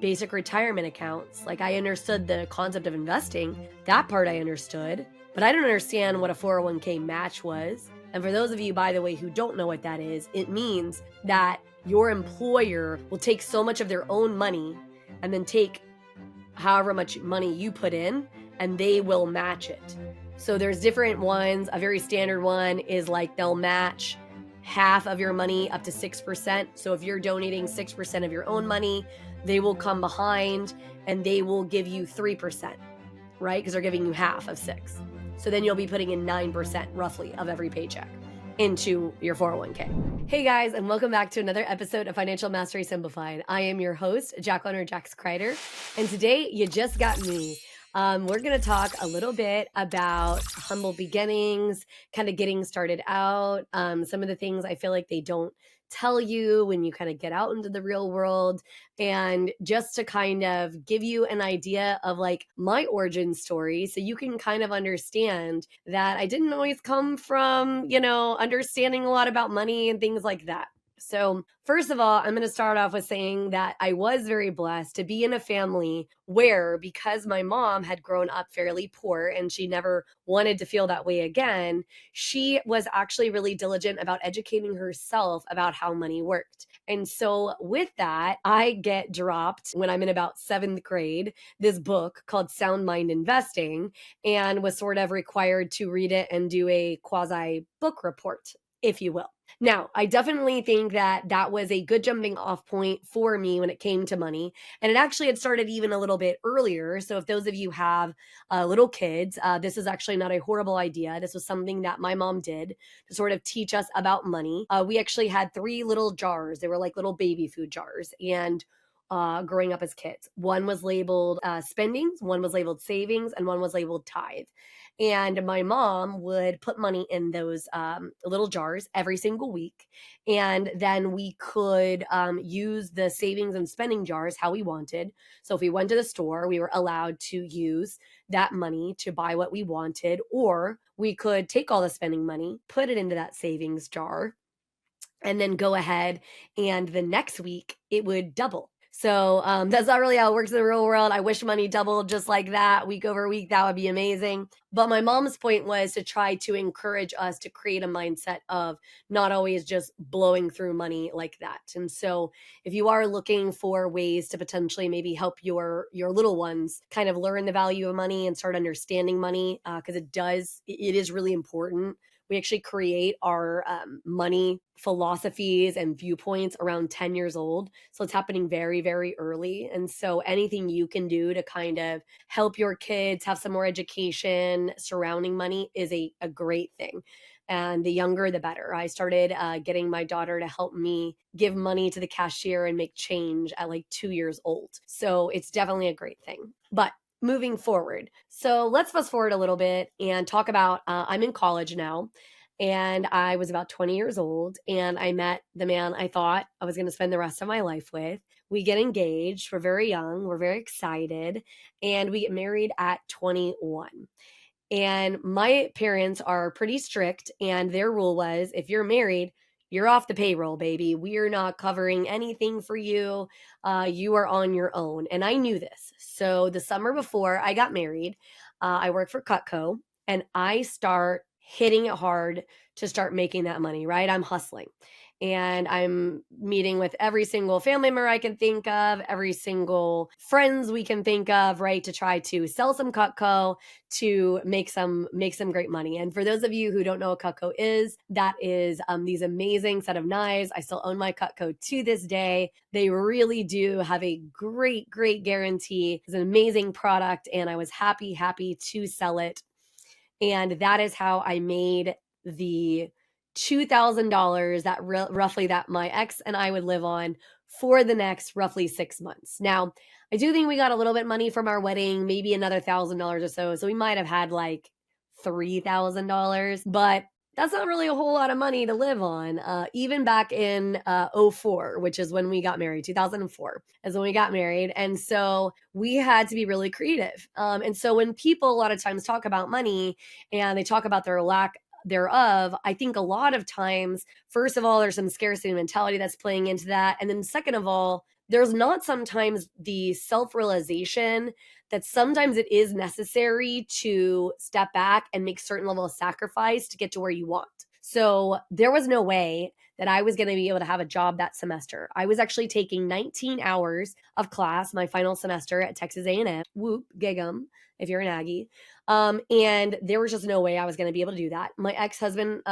basic retirement accounts. Like I understood the concept of investing. That part I understood, but I don't understand what a 401k match was. And for those of you, by the way, who don't know what that is, it means that your employer will take so much of their own money and then take however much money you put in and they will match it. So there's different ones. A very standard one is like they'll match half of your money up to 6%. So if you're donating 6% of your own money, they will come behind and they will give you 3%, right? Because they're giving you half of 6. So then you'll be putting in 9% roughly of every paycheck into your 401k. Hey guys, and welcome back to another episode of Financial Mastery Simplified. I am your host, Jax Crider, and today you just got me. We're going to talk a little bit about humble beginnings, kind of getting started out, some of the things I feel like they don't tell you when you kind of get out into the real world, and just to kind of give you an idea of like my origin story so you can kind of understand that I didn't always come from, understanding a lot about money and things like that. So first of all, I'm going to start off with saying that I was very blessed to be in a family where, because my mom had grown up fairly poor and she never wanted to feel that way again, she was actually really diligent about educating herself about how money worked. And so with that, I get dropped when I'm in about 7th grade, this book called Sound Mind Investing, and was sort of required to read it and do a quasi book report, if you will. Now, I definitely think that that was a good jumping off point for me when it came to money. And it actually had started even a little bit earlier. So if those of you have little kids, this is actually not a horrible idea. This was something that my mom did to sort of teach us about money. We actually had 3 little jars. They were like little baby food jars. And growing up as kids, one was labeled spendings, one was labeled savings, and one was labeled tithe. And my mom would put money in those little jars every single week. And then we could use the savings and spending jars how we wanted. So if we went to the store, we were allowed to use that money to buy what we wanted, or we could take all the spending money, put it into that savings jar, and then go ahead and the next week it would double. So that's not really how it works in the real world. I wish money doubled just like that week over week. That would be amazing. But my mom's point was to try to encourage us to create a mindset of not always just blowing through money like that. And so if you are looking for ways to potentially maybe help your little ones kind of learn the value of money and start understanding money, because it is really important. We actually create our money philosophies and viewpoints around 10 years old. So it's happening very, very early. And so anything you can do to kind of help your kids have some more education surrounding money is a great thing. And the younger, the better. I started getting my daughter to help me give money to the cashier and make change at like 2 years old. So it's definitely a great thing. But moving forward. So let's fast forward a little bit and talk about, I'm in college now, and I was about 20 years old, and I met the man I thought I was going to spend the rest of my life with. We get engaged. We're very young. We're very excited, and we get married at 21. And my parents are pretty strict, and their rule was, if you're married, you're off the payroll, baby. We are not covering anything for you. You are on your own. And I knew this. So the summer before I got married, I worked for Cutco, and I start hitting it hard to start making that money, right? I'm hustling. And I'm meeting with every single family member I can think of, every single friends we can think of, right? To try to sell some Cutco to make some great money. And for those of you who don't know what Cutco is, that is these amazing set of knives. I still own my Cutco to this day. They really do have a great, great guarantee. It's an amazing product, and I was happy to sell it. And that is how I made the $2,000 that roughly that my ex and I would live on for the next roughly 6 months. Now, I do think we got a little bit money from our wedding, maybe another $1,000 or so. So we might have had like $3,000, but that's not really a whole lot of money to live on. Even back in 04, which is when we got married, 2004 is when we got married. And so we had to be really creative. And so when people a lot of times talk about money and they talk about their lack thereof, I think a lot of times, first of all, there's some scarcity mentality that's playing into that. And then second of all, there's not sometimes the self-realization that sometimes it is necessary to step back and make certain level of sacrifice to get to where you want. So there was no way that I was going to be able to have a job that semester. I was actually taking 19 hours of class my final semester at Texas A&M. Whoop, gig 'em if you're an Aggie. And there was just no way I was going to be able to do that. My ex-husband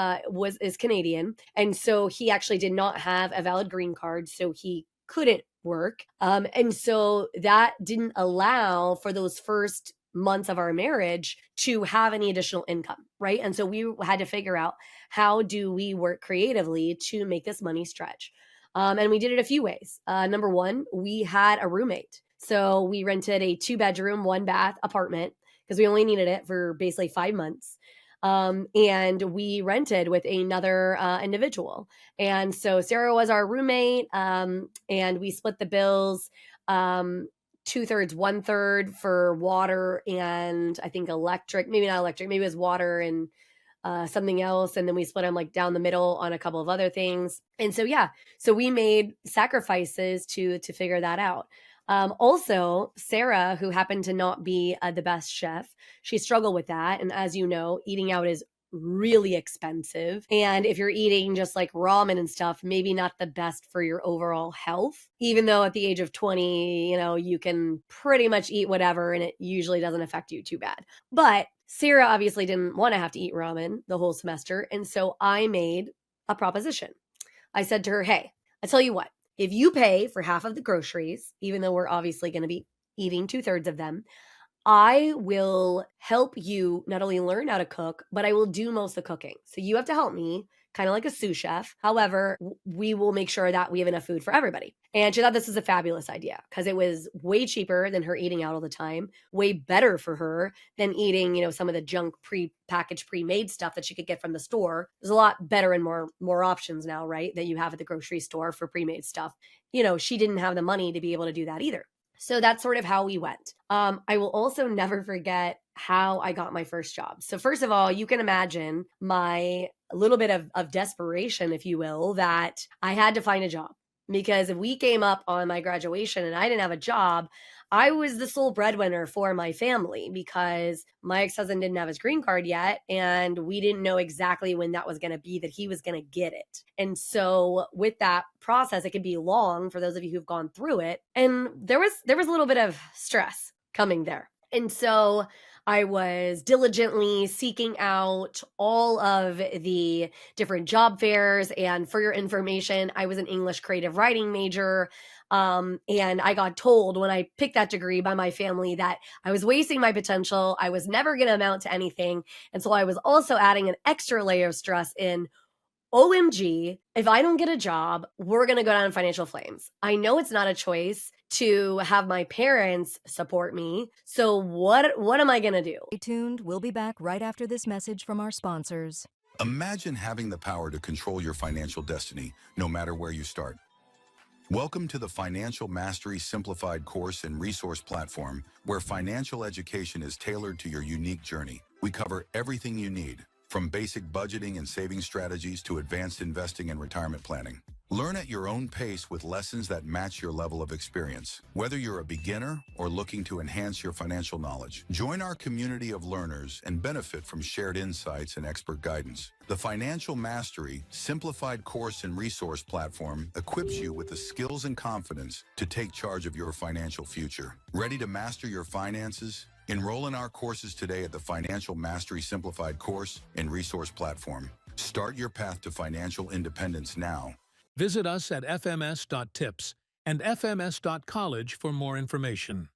is Canadian, and so he actually did not have a valid green card, so he couldn't work. And so that didn't allow for those first months of our marriage to have any additional income, right? And so we had to figure out, how do we work creatively to make this money stretch? And we did it a few ways. Number one, we had a roommate. So we rented a 2-bedroom, 1-bath apartment because we only needed it for basically 5 months. And we rented with another individual. And so Sarah was our roommate, and we split the bills, 2/3, 1/3 for water and I think electric, maybe not electric, maybe it was water and something else. And then we split them like down the middle on a couple of other things. And so, yeah, so we made sacrifices to figure that out. Also, Sarah, who happened to not be the best chef, she struggled with that. And as you know, eating out is really expensive. And if you're eating just like ramen and stuff, maybe not the best for your overall health, even though at the age of 20, you can pretty much eat whatever and it usually doesn't affect you too bad. But Sarah obviously didn't want to have to eat ramen the whole semester. And so I made a proposition. I said to her, hey, I tell you what, if you pay for half of the groceries, even though we're obviously going to be eating 2/3 of them, I will help you not only learn how to cook, but I will do most of the cooking. So you have to help me, kind of like a sous chef. However, we will make sure that we have enough food for everybody. And she thought this was a fabulous idea because it was way cheaper than her eating out all the time, way better for her than eating, some of the junk pre-packaged, pre-made stuff that she could get from the store. There's a lot better and more options now, right, that you have at the grocery store for pre-made stuff. She didn't have the money to be able to do that either. So that's sort of how we went. I will also never forget how I got my first job. So first of all, you can imagine my little bit of desperation, if you will, that I had to find a job. Because if we came up on my graduation and I didn't have a job, I was the sole breadwinner for my family because my ex-husband didn't have his green card yet. And we didn't know exactly when that was going to be that he was going to get it. And so with that process, it can be long for those of you who've gone through it. And there was a little bit of stress coming there. And so I was diligently seeking out all of the different job fairs. And for your information, I was an English creative writing major. And I got told when I picked that degree by my family that I was wasting my potential. I was never going to amount to anything. And so I was also adding an extra layer of stress in, OMG, if I don't get a job, we're going to go down in financial flames. I know it's not a choice to have my parents support me. So what am I going to do? Stay tuned. We'll be back right after this message from our sponsors. Imagine having the power to control your financial destiny, no matter where you start. Welcome to the Financial Mastery Simplified course and resource platform, where financial education is tailored to your unique journey. We cover everything you need, from basic budgeting and saving strategies to advanced investing and retirement planning. Learn at your own pace with lessons that match your level of experience. Whether you're a beginner or looking to enhance your financial knowledge, join our community of learners and benefit from shared insights and expert guidance. The Financial Mastery Simplified course and resource platform equips you with the skills and confidence to take charge of your financial future. Ready to master your finances? Enroll in our courses today at the Financial Mastery Simplified course and resource platform. Start your path to financial independence now. Visit us at fms.tips and fms.college for more information.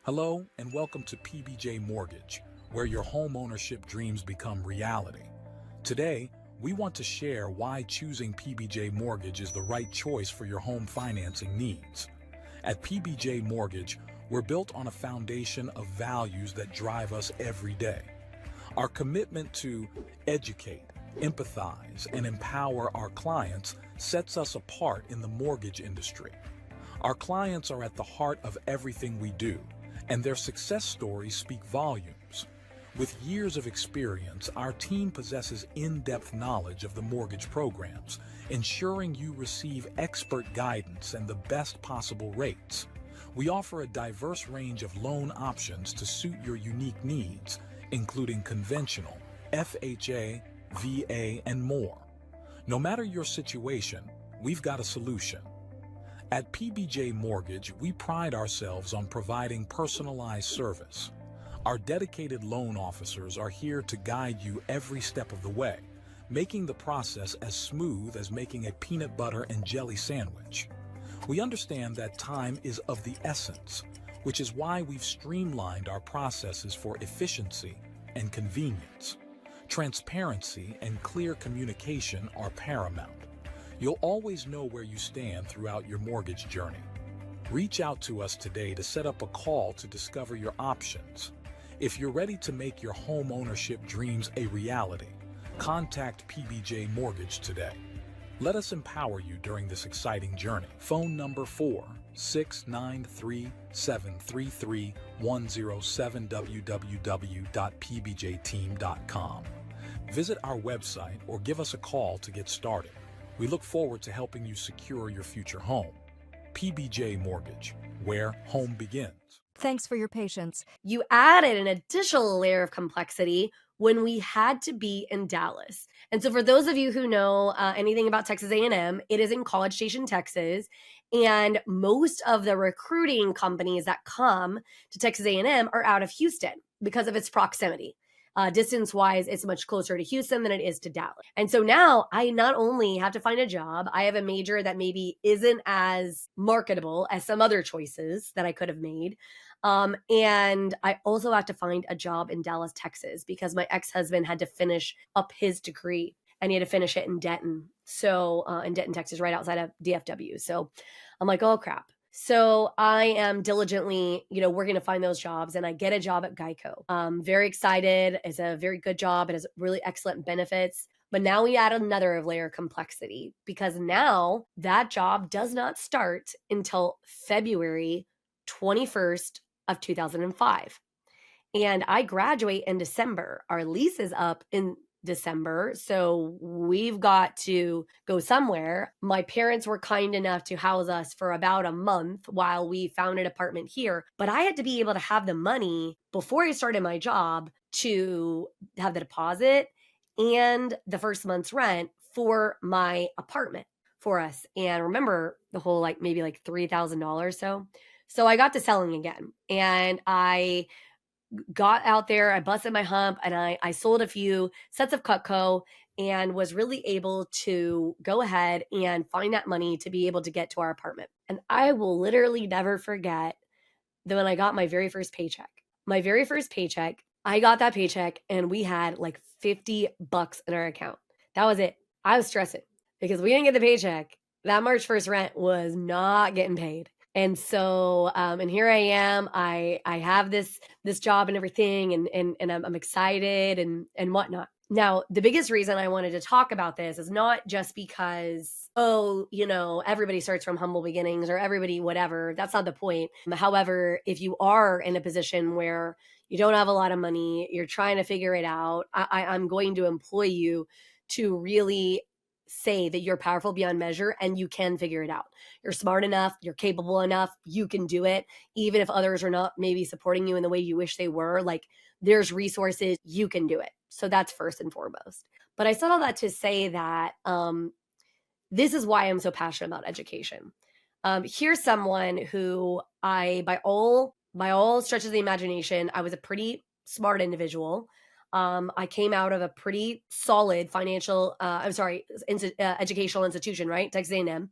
Hello and welcome to PBJ Mortgage, where your home ownership dreams become reality. Today, we want to share why choosing PBJ Mortgage is the right choice for your home financing needs. At PBJ Mortgage, we're built on a foundation of values that drive us every day. Our commitment to educate, empathize, and empower our clients sets us apart in the mortgage industry. Our clients are at the heart of everything we do, and their success stories speak volumes. With years of experience, our team possesses in-depth knowledge of the mortgage programs, ensuring you receive expert guidance and the best possible rates. We offer a diverse range of loan options to suit your unique needs, including conventional, FHA, VA, and more. No matter your situation, we've got a solution. At PBJ Mortgage, we pride ourselves on providing personalized service. Our dedicated loan officers are here to guide you every step of the way, making the process as smooth as making a peanut butter and jelly sandwich. We understand that time is of the essence, which is why we've streamlined our processes for efficiency and convenience. Transparency and clear communication are paramount. You'll always know where you stand throughout your mortgage journey. Reach out to us today to set up a call to discover your options. If you're ready to make your home ownership dreams a reality, contact PBJ Mortgage today. Let us empower you during this exciting journey. Phone number 4693733 107 www.pbjteam.com. Visit our website or give us a call to get started. We look forward to helping you secure your future home. PBJ Mortgage, where home begins. Thanks for your patience. You added an additional layer of complexity when we had to be in Dallas. And so for those of you who know anything about Texas A&M, it is in College Station, Texas. And most of the recruiting companies that come to Texas A&M are out of Houston because of its proximity. Distance-wise, it's much closer to Houston than it is to Dallas. And so now I not only have to find a job, I have a major that maybe isn't as marketable as some other choices that I could have made. And I also have to find a job in Dallas, Texas, because my ex-husband had to finish up his degree and he had to finish it in Denton. So in Denton, Texas, right outside of DFW. So I'm like, oh crap. So I am diligently, working to find those jobs, and I get a job at Geico. Very excited. It's a very good job. It has really excellent benefits. But now we add another layer of complexity because now that job does not start until February 21st of 2005. And I graduate in December. Our lease is up in December. So we've got to go somewhere. My parents were kind enough to house us for about a month while we found an apartment here. But I had to be able to have the money before I started my job to have the deposit and the first month's rent for my apartment for us. And remember the whole maybe $3,000 So I got to selling again. And I got out there, I busted my hump, and I sold a few sets of Cutco and was really able to go ahead and find that money to be able to get to our apartment. And I will literally never forget that when I got my very first paycheck. I got that paycheck and we had $50 in our account. That was it. I was stressing because we didn't get the paycheck. That March 1st rent was not getting paid. And so, and here I am, I have this job and everything, and I'm excited and whatnot. Now, the biggest reason I wanted to talk about this is not just because, everybody starts from humble beginnings or everybody, whatever. That's not the point. However, if you are in a position where you don't have a lot of money, you're trying to figure it out, I'm going to employ you to really say that you're powerful beyond measure and you can figure it out. You're smart enough, you're capable enough, you can do it. Even if others are not maybe supporting you in the way you wish they were, there's resources, you can do it. So that's first and foremost. But I said all that to say that this is why I'm so passionate about education. Here's someone who by all stretches of the imagination, I was a pretty smart individual. I came out of a pretty solid educational institution, right? Texas A&M,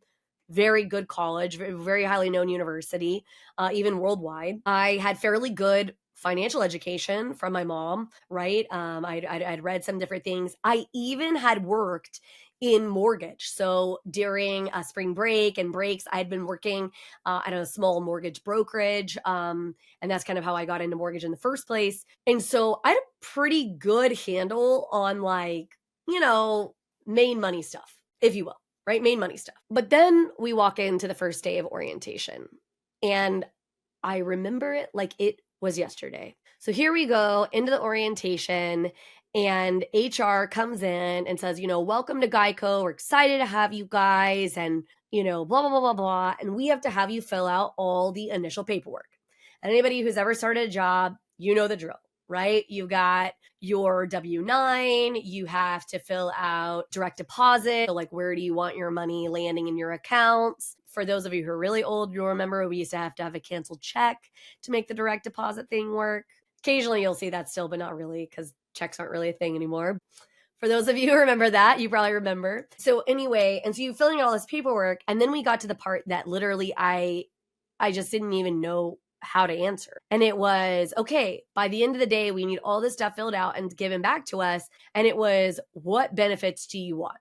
very good college, very highly known university, even worldwide. I had fairly good financial education from my mom, right? I'd read some different things. I even had worked in mortgage. So during spring break and breaks, I'd been working at a small mortgage brokerage. And that's kind of how I got into mortgage in the first place. And so I had a pretty good handle on main money stuff, if you will, right? Main money stuff. But then we walk into the first day of orientation and I remember it like it was yesterday. So here we go into the orientation, and HR comes in and says, welcome to Geico. We're excited to have you guys, and, blah, blah, blah, blah, blah. And we have to have you fill out all the initial paperwork. And anybody who's ever started a job, you know the drill, right? You've got your W-9, you have to fill out direct deposit, like where do you want your money landing in your accounts? For those of you who are really old, you'll remember we used to have a canceled check to make the direct deposit thing work. Occasionally you'll see that still, but not really, because checks aren't really a thing anymore. For those of you who remember that, you probably remember. So anyway, and so you filling out all this paperwork, and then we got to the part that literally I just didn't even know how to answer. And it was, okay, by the end of the day, we need all this stuff filled out and given back to us. And it was, what benefits do you want?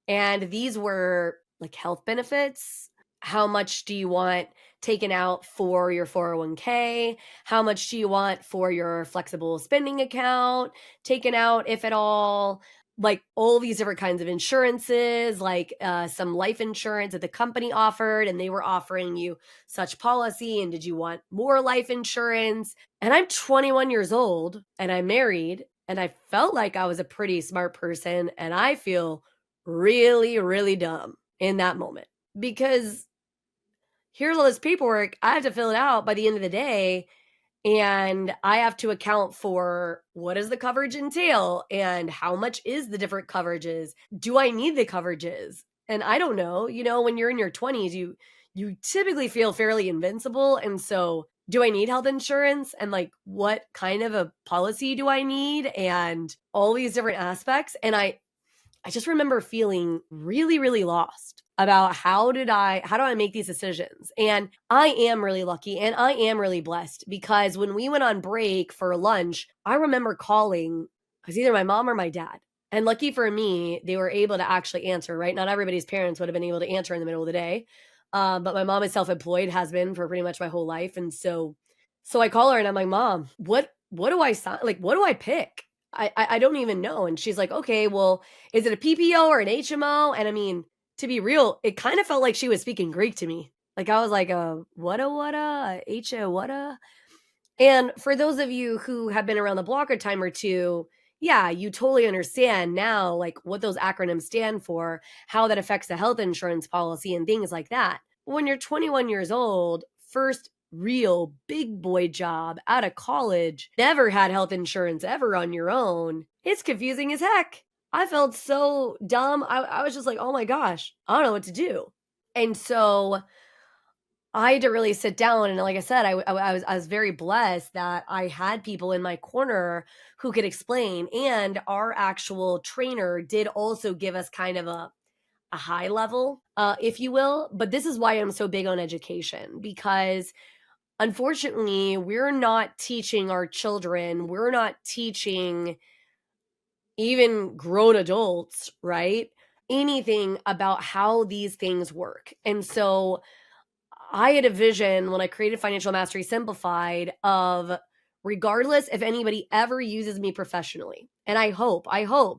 And these were like health benefits. How much do you want taken out for your 401k? How much do you want for your flexible spending account taken out, if at all? Like all these different kinds of insurances, like some life insurance that the company offered, and they were offering you such policy. And did you want more life insurance? And I'm 21 years old and I'm married, and I felt like I was a pretty smart person. And I feel really, really dumb in that moment, because here's all this paperwork. I have to fill it out by the end of the day. And I have to account for what does the coverage entail and how much is the different coverages? Do I need the coverages? And I don't know, when you're in your 20s, you typically feel fairly invincible. And so do I need health insurance? And like, what kind of a policy do I need? And all these different aspects. And I just remember feeling really, really lost about how do I make these decisions? And I am really lucky and I am really blessed, because when we went on break for lunch, I remember calling, it was either my mom or my dad. And lucky for me, they were able to actually answer, right? Not everybody's parents would have been able to answer in the middle of the day. But my mom is self-employed, has been for pretty much my whole life. And so I call her and I'm like, Mom, what do I sign? Like, what do I pick? I don't even know. And she's like, okay, well, is it a PPO or an HMO? And I mean, to be real, it kind of felt like she was speaking Greek to me. Like I was like, what-a, H-a, what-a. And for those of you who have been around the block a time or two, yeah, you totally understand now, like what those acronyms stand for, how that affects the health insurance policy and things like that. When you're 21 years old, first real big boy job out of college, never had health insurance ever on your own, it's confusing as heck. I felt so dumb. I was just like, oh my gosh, I don't know what to do. And so I had to really sit down. And like I said, I was very blessed that I had people in my corner who could explain. And our actual trainer did also give us kind of a high level, if you will. But this is why I'm so big on education, because unfortunately, we're not teaching our children, we're not teaching even grown adults, right? Anything about how these things work. And so I had a vision when I created Financial Mastery Simplified of, regardless if anybody ever uses me professionally. And I hope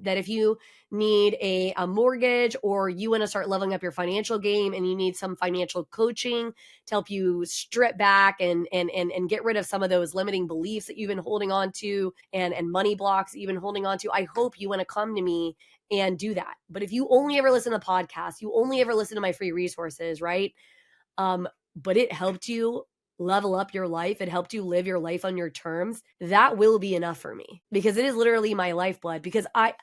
that if you need a mortgage, or you want to start leveling up your financial game and you need some financial coaching to help you strip back and get rid of some of those limiting beliefs that you've been holding on to and money blocks that you've been holding on to, I hope you want to come to me and do that. But if you only ever listen to podcasts, you only ever listen to my free resources, right? But it helped you level up your life, it helped you live your life on your terms, that will be enough for me, because it is literally my lifeblood, because I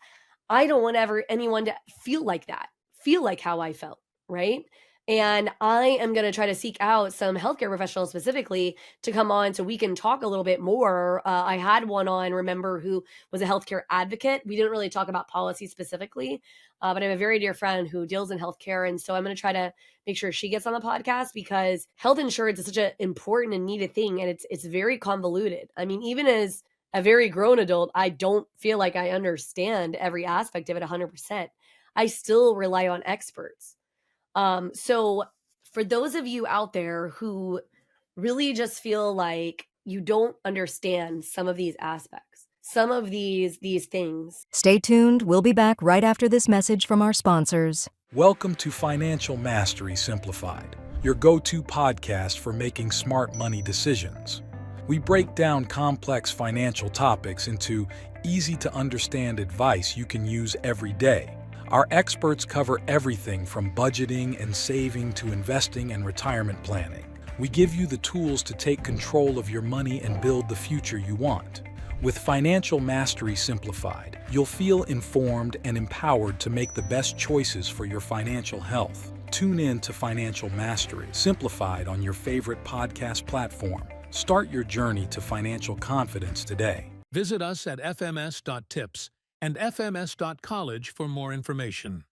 don't want anyone to feel like that, feel like how I felt, right? And I am going to try to seek out some healthcare professionals specifically to come on so we can talk a little bit more. I had one on, remember, who was a healthcare advocate. We didn't really talk about policy specifically, but I have a very dear friend who deals in healthcare. And so I'm going to try to make sure she gets on the podcast, because health insurance is such an important and needed thing. And it's very convoluted. I mean, even as a very grown adult, I don't feel like I understand every aspect of it 100%. I still rely on experts. So for those of you out there who really just feel like you don't understand some of these aspects, some of these things. Stay tuned. We'll be back right after this message from our sponsors. Welcome to Financial Mastery Simplified, your go-to podcast for making smart money decisions. We break down complex financial topics into easy-to-understand advice you can use every day. Our experts cover everything from budgeting and saving to investing and retirement planning. We give you the tools to take control of your money and build the future you want. With Financial Mastery Simplified, you'll feel informed and empowered to make the best choices for your financial health. Tune in to Financial Mastery Simplified on your favorite podcast platform. Start your journey to financial confidence today. Visit us at fms.tips and fms.college for more information.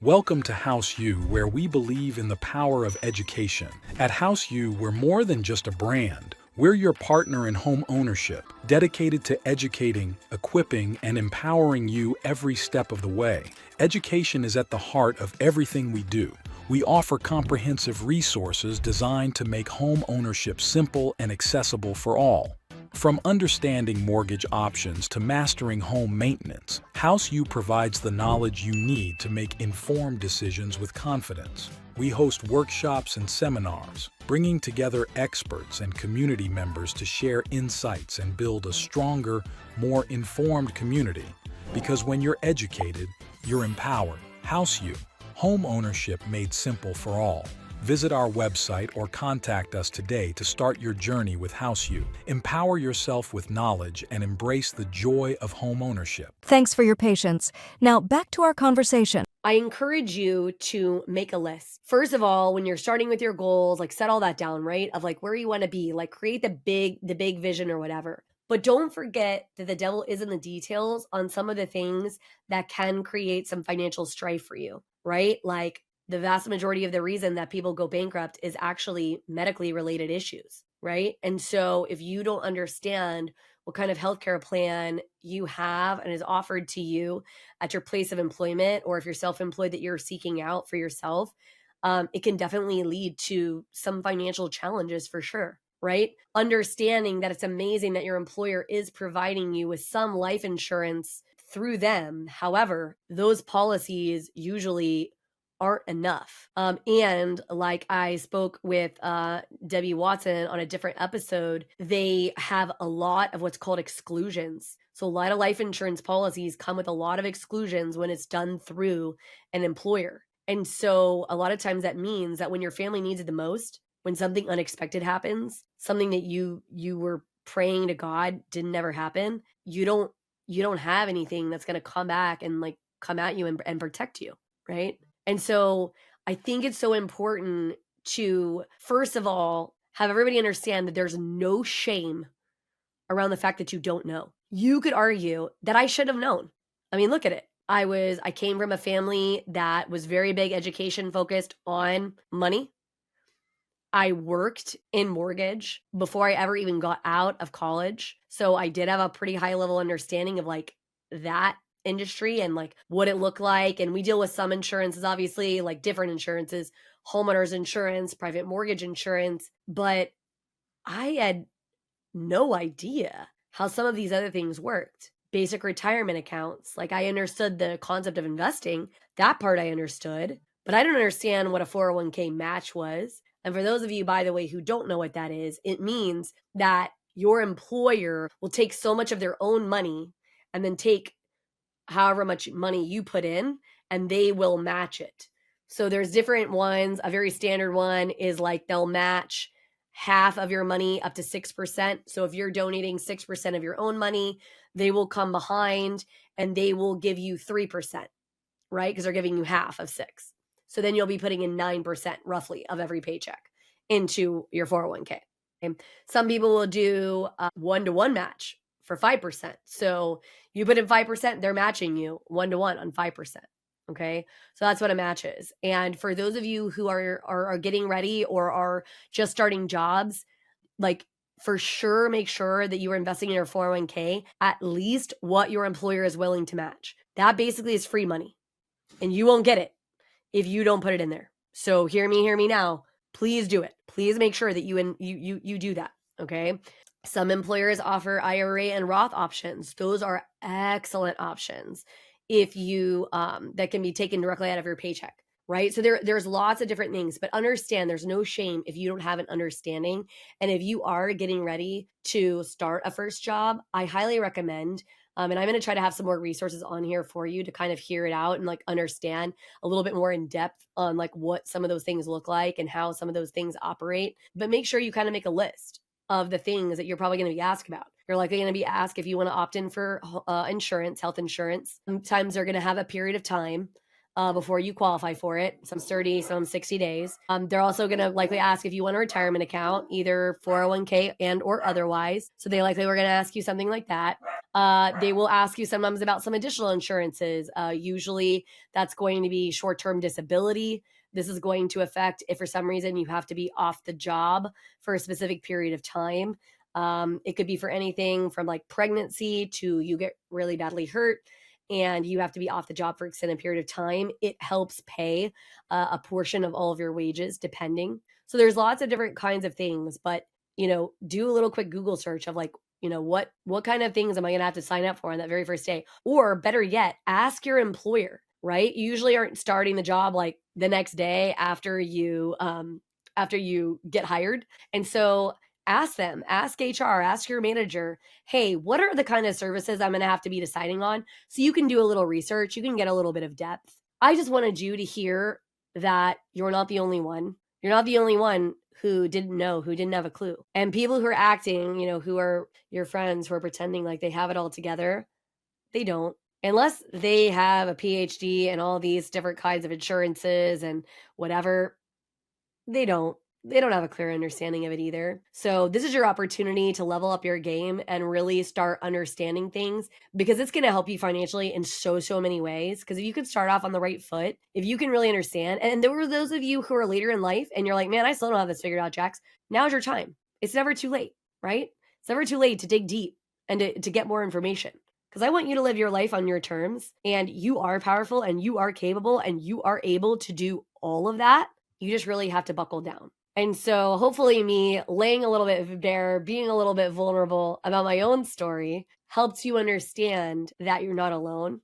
Welcome to House U, where we believe in the power of education. At House U, we're more than just a brand. We're your partner in home ownership, dedicated to educating, equipping, and empowering you every step of the way. Education is at the heart of everything we do. We offer comprehensive resources designed to make home ownership simple and accessible for all. From understanding mortgage options to mastering home maintenance, House U provides the knowledge you need to make informed decisions with confidence. We host workshops and seminars, bringing together experts and community members to share insights and build a stronger, more informed community. Because when you're educated, you're empowered. House U, home ownership made simple for all. Visit our website or contact us today to start your journey with House U. Empower yourself with knowledge and embrace the joy of home ownership. Thanks for your patience. Now back to our conversation. I encourage you to make a list. First of all, when you're starting with your goals, like set all that down, right? Of like where you want to be, like create the big vision or whatever. But don't forget that the devil is in the details on some of the things that can create some financial strife for you, right? Like the vast majority of the reason that people go bankrupt is actually medically related issues, right? And so if you don't understand what kind of healthcare plan you have and is offered to you at your place of employment, or if you're self-employed that you're seeking out for yourself, it can definitely lead to some financial challenges for sure, right? Understanding that it's amazing that your employer is providing you with some life insurance through them. However, those policies usually aren't enough. And like I spoke with Debbie Watson on a different episode, they have a lot of what's called exclusions. So a lot of life insurance policies come with a lot of exclusions when it's done through an employer. And so a lot of times that means that when your family needs it the most, when something unexpected happens, something that you were praying to God didn't ever happen, you don't have anything that's going to come back and like come at you and protect you, right? And so I think it's so important to, first of all, have everybody understand that there's no shame around the fact that you don't know. You could argue that I should have known. I mean, look at it. I came from a family that was very big education focused on money. I worked in mortgage before I ever even got out of college. So I did have a pretty high level understanding of like that industry and like what it looked like. And we deal with some insurances, obviously, like different insurances, homeowners insurance, private mortgage insurance. But I had no idea how some of these other things worked. Basic retirement accounts. Like I understood the concept of investing. That part I understood, but I don't understand what a 401k match was. And for those of you, by the way, who don't know what that is, it means that your employer will take so much of their own money and then take however much money you put in, and they will match it. So there's different ones. A very standard one is like they'll match half of your money up to 6%. So if you're donating 6% of your own money, they will come behind and they will give you 3%, right? Because they're giving you half of 6. So then you'll be putting in 9% roughly of every paycheck into your 401k. Okay? Some people will do a 1-to-1 match for 5%. So you put in 5%, they're matching you 1-to-1 on 5%. Okay. So that's what a match is. And for those of you who are getting ready or are just starting jobs, like for sure, make sure that you are investing in your 401k at least what your employer is willing to match. That basically is free money and you won't get it if you don't put it in there. So hear me now. Please do it. Please make sure that you do that. Okay. Some employers offer IRA and Roth options. Those are excellent options if you that can be taken directly out of your paycheck. right? So there's lots of different things, but understand there's no shame if you don't have an understanding. And if you are getting ready to start a first job, I highly recommend, and I'm going to try to have some more resources on here for you to kind of hear it out and like understand a little bit more in depth on like what some of those things look like and how some of those things operate. But make sure you kind of make a list of the things that you're probably going to be asked about. You're likely going to be asked if you want to opt in for insurance, health insurance. Sometimes they're going to have a period of time before you qualify for it. Some 30, some 60 days. They're also going to likely ask if you want a retirement account, either 401k and or otherwise. So they likely were going to ask you something like that. They will ask you sometimes about some additional insurances. Usually that's going to be short-term disability. This is going to affect if for some reason you have to be off the job for a specific period of time. It could be for anything from like pregnancy to you get really badly hurt and you have to be off the job for an extended period of time. It helps pay a portion of all of your wages, depending. So there's lots of different kinds of things, but do a little quick Google search of like, what kind of things am I going to have to sign up for on that very first day? Or better yet, ask your employer, right? You usually aren't starting the job like the next day after you get hired. And so ask them, ask HR, ask your manager, hey, what are the kind of services I'm going to have to be deciding on? So you can do a little research, you can get a little bit of depth. I just wanted you to hear that you're not the only one. You're not the only one who didn't know, who didn't have a clue. And people who are acting, who are your friends who are pretending like they have it all together, they don't. Unless they have a PhD and all these different kinds of insurances and whatever, they don't. They don't have a clear understanding of it either. So this is your opportunity to level up your game and really start understanding things, because it's going to help you financially in so many ways. Because if you could start off on the right foot, if you can really understand, and there were those of you who are later in life and you're like, man, I still don't have this figured out, Jax. Now's your time. It's never too late, right? It's never too late to dig deep and to get more information. Because I want you to live your life on your terms, and you are powerful and you are capable and you are able to do all of that. You just really have to buckle down. And so hopefully me laying a little bit bare, being a little bit vulnerable about my own story helps you understand that you're not alone,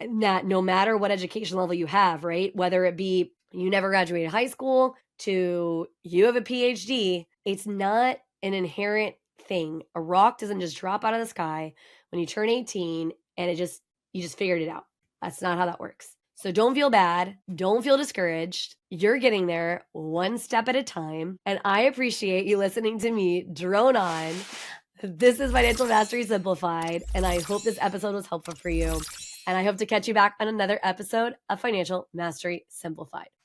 and that no matter what education level you have, right? Whether it be you never graduated high school to you have a PhD, it's not an inherent thing. A rock doesn't just drop out of the sky when you turn 18 and you just figured it out. That's not how that works. So don't feel bad. Don't feel discouraged. You're getting there one step at a time. And I appreciate you listening to me drone on. This is Financial Mastery Simplified. And I hope this episode was helpful for you. And I hope to catch you back on another episode of Financial Mastery Simplified.